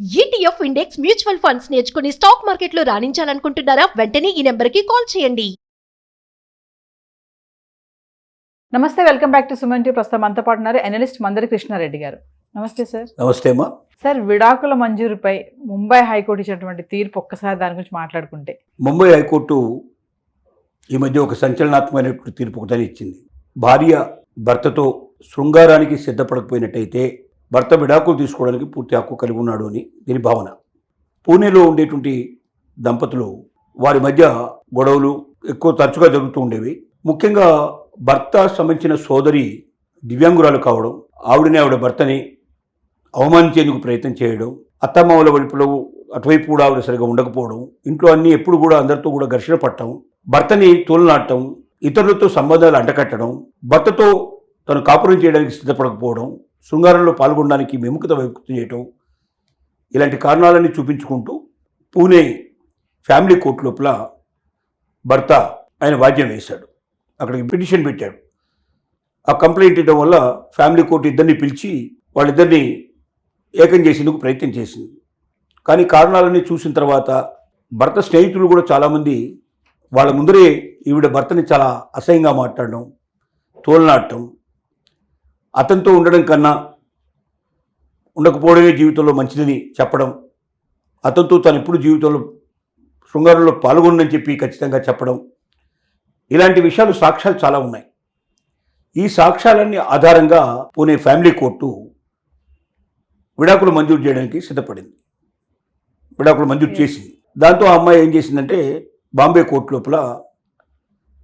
ETF index mutual funds నేర్చుకుని stock మార్కెట్లో రాణించాలనుకుంటున్నారా? వెంటనే ఈ నెంబర్కి కాల్ చేయండి. నమస్తే, welcome back to Suman TV. ప్రస్తుతం మనతో పాటు ఉన్నారు అనలిస్ట్ మందరి కృష్ణారెడ్డి గారు. నమస్తే సార్. నమస్తే అమ్మా. సార్, విడాకుల మంజూరుపై ముంబై హైకోర్టు ఇచ్చినటువంటి తీర్పు, ఒక్కసారి దాని గురించి మాట్లాడుకుంటే. ముంబై హైకోర్టు ఈ మధ్య ఒక సంచలనాత్మకమైనటువంటి తీర్పు ఒకటి ఇచ్చింది. భార్య భర్తతో శృంగారానికి సిద్ధపడకపోయినట్టయితే భర్త విడాకులు తీసుకోవడానికి పూర్తి హక్కు కలిగి ఉన్నాడు అని దీని భావన. పూణేలో ఉండేటువంటి దంపతులు, వారి మధ్య గొడవలు ఎక్కువ తరచుగా జరుగుతూ ఉండేవి. ముఖ్యంగా భర్త సంబంధించిన సోదరి దివ్యాంగురాలు కావడం, ఆవిడ భర్తని అవమానించేందుకు ప్రయత్నం చేయడం, అత్తమామల వైపులో అటువైపు కూడా ఆవిడ సరిగా ఉండకపోవడం, ఇంట్లో అన్ని ఎప్పుడు కూడా అందరితో కూడా ఘర్షణ పట్టడం, భర్తని తోలునాటం, ఇతరులతో సంబంధాలు అంటకట్టడం, భర్తతో తను కాపురం చేయడానికి సిద్ధపడకపోవడం, శృంగారంలో పాల్గొనడానికి విముఖత వ్యక్తం చేయటం, ఇలాంటి కారణాలన్నీ చూపించుకుంటూ పూణే ఫ్యామిలీ కోర్టు లోపల భర్త ఆయన వాద్యం వేశాడు. అక్కడికి పిటిషన్ పెట్టాడు. ఆ కంప్లైంట్ ఇవ్వడం వల్ల ఫ్యామిలీ కోర్టు ఇద్దరిని పిలిచి వాళ్ళిద్దరిని ఏకం చేసేందుకు ప్రయత్నం చేసింది. కానీ కారణాలన్నీ చూసిన తర్వాత భర్త స్నేహితులు కూడా చాలామంది వాళ్ళ ముందరే ఈవిడ భర్తని చాలా అసహ్యంగా మాట్లాడడం, తోలనాడటం, అతనితో ఉండడం కన్నా ఉండకపోవడమే జీవితంలో మంచిదని చెప్పడం, అతనితో తను ఎప్పుడు జీవితంలో శృంగారంలో పాల్గొనని చెప్పి ఖచ్చితంగా చెప్పడం, ఇలాంటి విషయాలు సాక్ష్యాలు చాలా ఉన్నాయి. ఈ సాక్ష్యాలన్నీ ఆధారంగా పూణే ఫ్యామిలీ కోర్టు విడాకులు మంజూరు చేయడానికి సిద్ధపడింది. విడాకులు మంజూరు చేసింది. దాంతో ఆ అమ్మాయి ఏం చేసిందంటే, బాంబే కోర్టు లోపల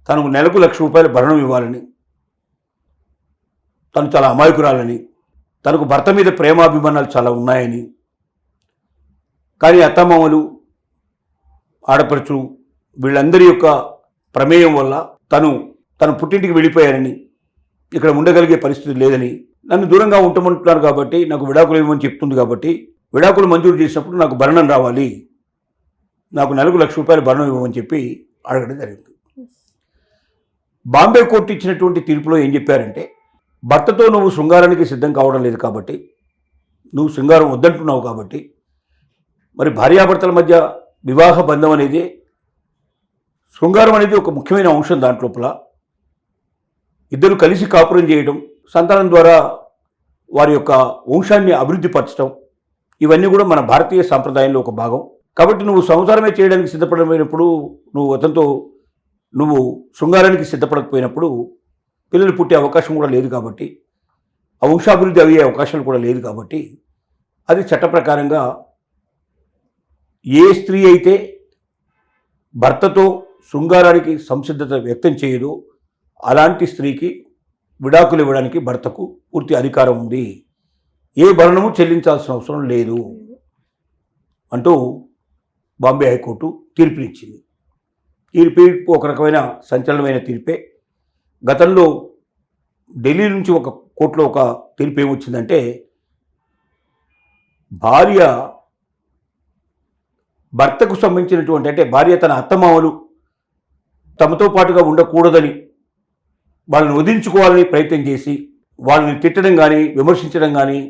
తనకు నెలకు ₹1,00,000 భరణం ఇవ్వాలని, తను చాలా అమాయకురాలని, తనకు భర్త మీద ప్రేమాభిమానాలు చాలా ఉన్నాయని, కానీ అత్తమామలు, ఆడపడుచు వీళ్ళందరి యొక్క ప్రమేయం వల్ల తను పుట్టింటికి వెళ్ళిపోయారని, ఇక్కడ ఉండగలిగే పరిస్థితి లేదని, నన్ను దూరంగా ఉండమంటున్నారు కాబట్టి నాకు విడాకులు ఇవ్వమని చెప్తుంది కాబట్టి విడాకులు మంజూరు చేసినప్పుడు నాకు భరణం రావాలి, నాకు నెలకు ₹1,00,000 భరణం ఇవ్వమని చెప్పి అడగడం జరిగింది. బాంబే కోర్టు ఇచ్చినటువంటి తీర్పులో ఏం చెప్పారంటే, భర్తతో నువ్వు శృంగారానికి సిద్ధం కావడం లేదు కాబట్టి, నువ్వు శృంగారం వద్దంటున్నావు కాబట్టి, మరి భార్యాభర్తల మధ్య వివాహ బంధం అనేది, శృంగారం అనేది ఒక ముఖ్యమైన అంశం. దాంట్లోపల ఇద్దరు కలిసి కాపురం చేయడం, సంతానం ద్వారా వారి యొక్క వంశాన్ని అభివృద్ధి పరచడం, ఇవన్నీ కూడా మన భారతీయ సాంప్రదాయంలో ఒక భాగం. కాబట్టి నువ్వు సంసారమే చేయడానికి సిద్ధపడమైనప్పుడు, నువ్వు శృంగారానికి సిద్ధపడకపోయినప్పుడు పిల్లలు పుట్టే అవకాశం కూడా లేదు కాబట్టి, ఆ వంశాభివృద్ధి అయ్యే అవకాశాలు కూడా లేదు కాబట్టి, అది చట్ట ప్రకారంగా ఏ స్త్రీ అయితే భర్తతో శృంగారానికి సంసిద్ధత వ్యక్తం చేయదో అలాంటి స్త్రీకి విడాకులు ఇవ్వడానికి భర్తకు పూర్తి అధికారం ఉంది, ఏ భరణము చెల్లించాల్సిన అవసరం లేదు అంటూ బాంబే హైకోర్టు తీర్పునిచ్చింది. ఈ తీర్పు ఒక రకమైన సంచలనమైన తీర్పే. గతంలో ఢిల్లీ నుంచి ఒక కోర్టులో ఒక తీర్పు ఏమొచ్చిందంటే, భార్య భర్తకు సంబంధించినటువంటి, అంటే భార్య తన అత్తమామలు తమతో పాటుగా ఉండకూడదని వాళ్ళని వదిలించుకోవాలని ప్రయత్నం చేసి, వాళ్ళని తిట్టడం కానీ, విమర్శించడం కానీ,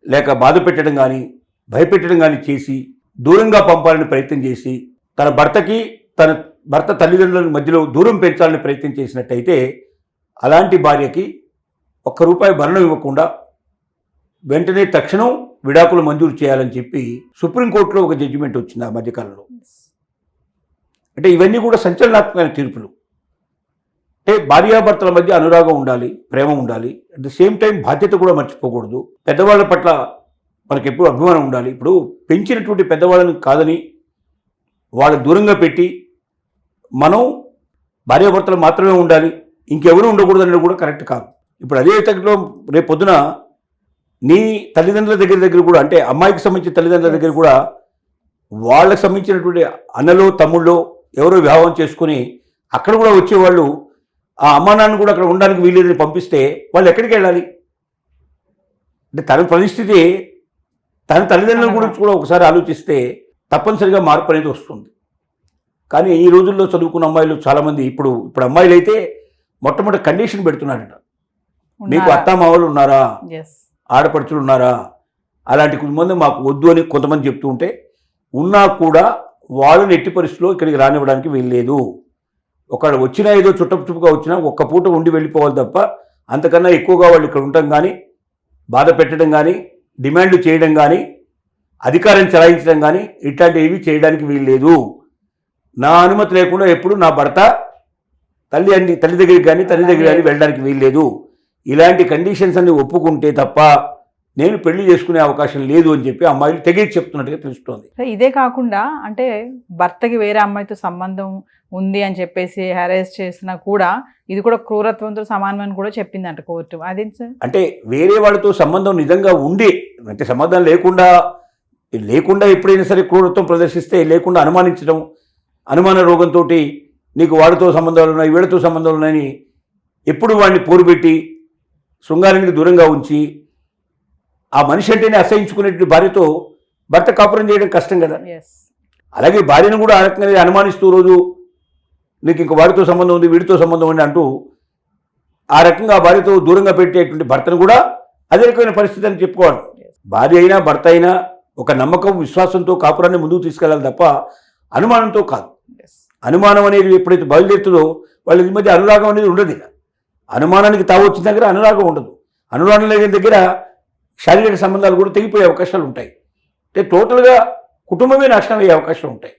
లేక బాధ పెట్టడం కానీ, భయపెట్టడం కానీ చేసి దూరంగా పంపాలని ప్రయత్నం చేసి, తన భర్తకి తన భర్త తల్లిదండ్రుల మధ్యలో దూరం పెంచాలని ప్రయత్నం చేసినట్టయితే, అలాంటి భార్యకి ₹1 భరణం ఇవ్వకుండా వెంటనే తక్షణం విడాకులు మంజూరు చేయాలని చెప్పి సుప్రీంకోర్టులో ఒక జడ్జిమెంట్ వచ్చింది ఆ మధ్యకాలంలో. అంటే ఇవన్నీ కూడా సంచలనాత్మకమైన తీర్పులు. అంటే భార్యాభర్తల మధ్య అనురాగం ఉండాలి, ప్రేమ ఉండాలి, అట్ ద సేమ్ టైం బాధ్యత కూడా మర్చిపోకూడదు. పెద్దవాళ్ళ పట్ల మనకు ఎప్పుడు అభిమానం ఉండాలి. ఇప్పుడు పెంచినటువంటి పెద్దవాళ్ళని కాదని వాళ్ళని దూరంగా పెట్టి మనం భార్యాభర్తలు మాత్రమే ఉండాలి, ఇంకెవరూ ఉండకూడదని కూడా కరెక్ట్ కాదు. ఇప్పుడు అదే తగ్గలో రేపు పొద్దున నీ తల్లిదండ్రుల దగ్గర కూడా, అంటే అమ్మాయికి సంబంధించిన తల్లిదండ్రుల దగ్గర కూడా వాళ్ళకి సంబంధించినటువంటి అన్నలో తమ్ముళ్ళు ఎవరో వివాహం చేసుకుని అక్కడ కూడా వచ్చేవాళ్ళు ఆ అమ్మా నాన్న కూడా అక్కడ ఉండడానికి వీలేదని పంపిస్తే వాళ్ళు ఎక్కడికి వెళ్ళాలి? అంటే తన పరిస్థితి, తన తల్లిదండ్రుల గురించి కూడా ఒకసారి ఆలోచిస్తే తప్పనిసరిగా మార్పు అనేది వస్తుంది. కానీ ఈ రోజుల్లో చదువుకున్న అమ్మాయిలు చాలామంది, ఇప్పుడు అమ్మాయిలు అయితే మొట్టమొదటి కండిషన్ పెడుతున్నారట, మీకు అత్తామామలు ఉన్నారా, ఆడపడుచులు ఉన్నారా, అలాంటి కొంతమంది మాకు వద్దు అని కొంతమంది చెప్తూ ఉంటే ఉన్నా కూడా వాళ్ళని ఎట్టి పరిస్థితుల్లో ఇక్కడికి రానివ్వడానికి వీల్లేదు. ఒకళ్ళు వచ్చినా ఏదో చుట్టపుగా వచ్చినా ఒక్క పూట ఉండి వెళ్ళిపోవాలి తప్ప అంతకన్నా ఎక్కువగా వాళ్ళు ఇక్కడ ఉండటం కానీ బాధ పెట్టడం కానీ డిమాండ్లు చేయడం కానీ అధికారం చెలాయించడం కానీ ఇట్లాంటివి చేయడానికి వీల్లేదు. నా అనుమతి లేకుండా ఎప్పుడు నా భర్త తల్లి దగ్గరికి కానీ తండ్రి దగ్గర కానీ వెళ్ళడానికి వీల్లేదు. ఇలాంటి కండిషన్స్ అన్ని ఒప్పుకుంటే తప్ప నేను పెళ్లి చేసుకునే అవకాశం లేదు అని చెప్పి అమ్మాయిలు తెగేసి చెప్తున్నట్టుగా తెలుస్తోంది. ఇదే కాకుండా అంటే భర్తకి వేరే అమ్మాయితో సంబంధం ఉంది అని చెప్పేసి హెరాస్ చేసినా కూడా ఇది కూడా క్రూరత్వంతో సమానమని కూడా చెప్పిందంట కోర్టు. అదేంటి సార్? అంటే వేరే వాళ్ళతో సంబంధం నిజంగా ఉండి అంటే సంబంధం లేకుండా ఎప్పుడైనా సరే క్రూరత్వం ప్రదర్శిస్తే లేకుండా అనుమానించడం, అనుమాన రోగంతో నీకు వాడితో సంబంధాలు ఉన్నాయి వీళ్ళతో సంబంధాలు ఉన్నాయని ఎప్పుడు వాడిని పోరుపెట్టి శృంగారానికి దూరంగా ఉంచి ఆ మనిషి అంటేనే అసహించుకునేటువంటి భార్యతో భర్త కాపురం చేయడం కష్టం కదా. అలాగే భార్యను కూడా ఆ రకంగా అనుమానిస్తూ రోజు నీకు ఇంక వాడితో సంబంధం ఉంది వీడితో సంబంధం ఉంది అంటూ ఆ రకంగా భార్యతో దూరంగా పెట్టేటువంటి భర్తను కూడా అదే రకమైన పరిస్థితి అని చెప్పుకోవాలి. భార్య అయినా భర్త అయినా ఒక నమ్మకం విశ్వాసంతో కాపురాన్ని ముందుకు తీసుకెళ్ళాలి తప్ప అనుమానంతో కాదు. అనుమానం అనేది ఎప్పుడైతే బయలుదేరుతుందో వాళ్ళ మధ్య అనురాగం అనేది ఉండదు. అనుమానానికి తావు వచ్చిన దగ్గర అనురాగం ఉండదు. అనురాగం లేని దగ్గర శారీరక సంబంధాలు కూడా తెగిపోయే అవకాశాలు ఉంటాయి. అంటే టోటల్గా కుటుంబమే నాశనం అయ్యే అవకాశాలు ఉంటాయి.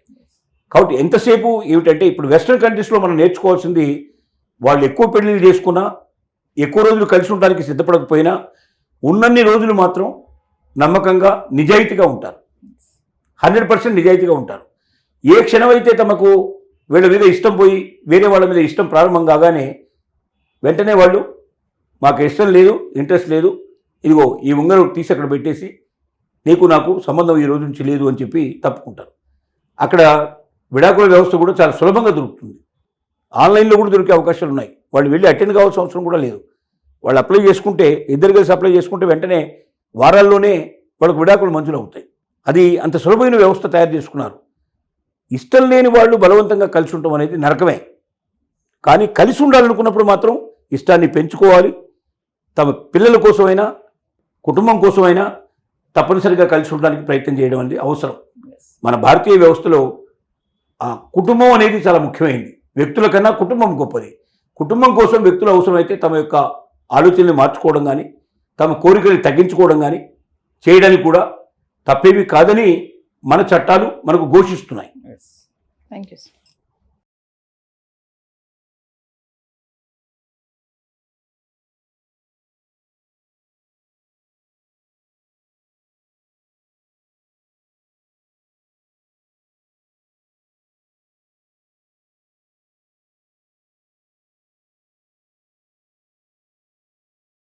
కాబట్టి ఎంతసేపు ఏమిటంటే ఇప్పుడు వెస్ట్రన్ కంట్రీస్లో మనం నేర్చుకోవాల్సింది వాళ్ళు ఎక్కువ పెళ్లిళ్ళు చేసుకున్నా ఎక్కువ రోజులు కలిసి ఉండడానికి సిద్ధపడకపోయినా ఉన్నన్ని రోజులు మాత్రం నమ్మకంగా నిజాయితీగా ఉంటారు. 100% నిజాయితీగా ఉంటారు. ఏ క్షణమైతే తమకు వీళ్ళ మీద ఇష్టం పోయి వేరే వాళ్ళ మీద ఇష్టం ప్రారంభం కాగానే వెంటనే వాళ్ళు మాకు ఇష్టం లేదు ఇంట్రెస్ట్ లేదు ఇదిగో ఈ ఉంగరం తీసి అక్కడ పెట్టేసి నీకు నాకు సంబంధం ఈ రోజు నుంచి లేదు అని చెప్పి తప్పుకుంటారు. అక్కడ విడాకుల వ్యవస్థ కూడా చాలా సులభంగా దొరుకుతుంది. ఆన్లైన్లో కూడా దొరికే అవకాశాలు ఉన్నాయి. వాళ్ళు వెళ్ళి అటెండ్ కావాల్సిన అవసరం కూడా లేదు. వాళ్ళు అప్లై చేసుకుంటే ఇద్దరు కలిసి అప్లై చేసుకుంటే వెంటనే వారాల్లోనే వాళ్ళకు విడాకులు మంజూరు అవుతాయి. అది అంత సులభమైన వ్యవస్థ తయారు చేసుకున్నారు. ఇష్టం లేని వాళ్ళు బలవంతంగా కలిసి ఉండటం అనేది నరకమే. కానీ కలిసి ఉండాలనుకున్నప్పుడు మాత్రం ఇష్టాన్ని పెంచుకోవాలి. తమ పిల్లల కోసమైనా కుటుంబం కోసమైనా తప్పనిసరిగా కలిసి ఉండడానికి ప్రయత్నం చేయడం అనేది అవసరం. మన భారతీయ వ్యవస్థలో ఆ కుటుంబం అనేది చాలా ముఖ్యమైనది. వ్యక్తుల కన్నా కుటుంబం గొప్పది. కుటుంబం కోసం వ్యక్తులు అవసరమైతే తమ యొక్క ఆలోచనలు మార్చుకోవడం కానీ తమ కోరికలు తగ్గించుకోవడం కానీ చేయడానికి కూడా తప్పేమీ కాదని మన చట్టాలు మనకు ఘోషిస్తున్నాయి. Thank you.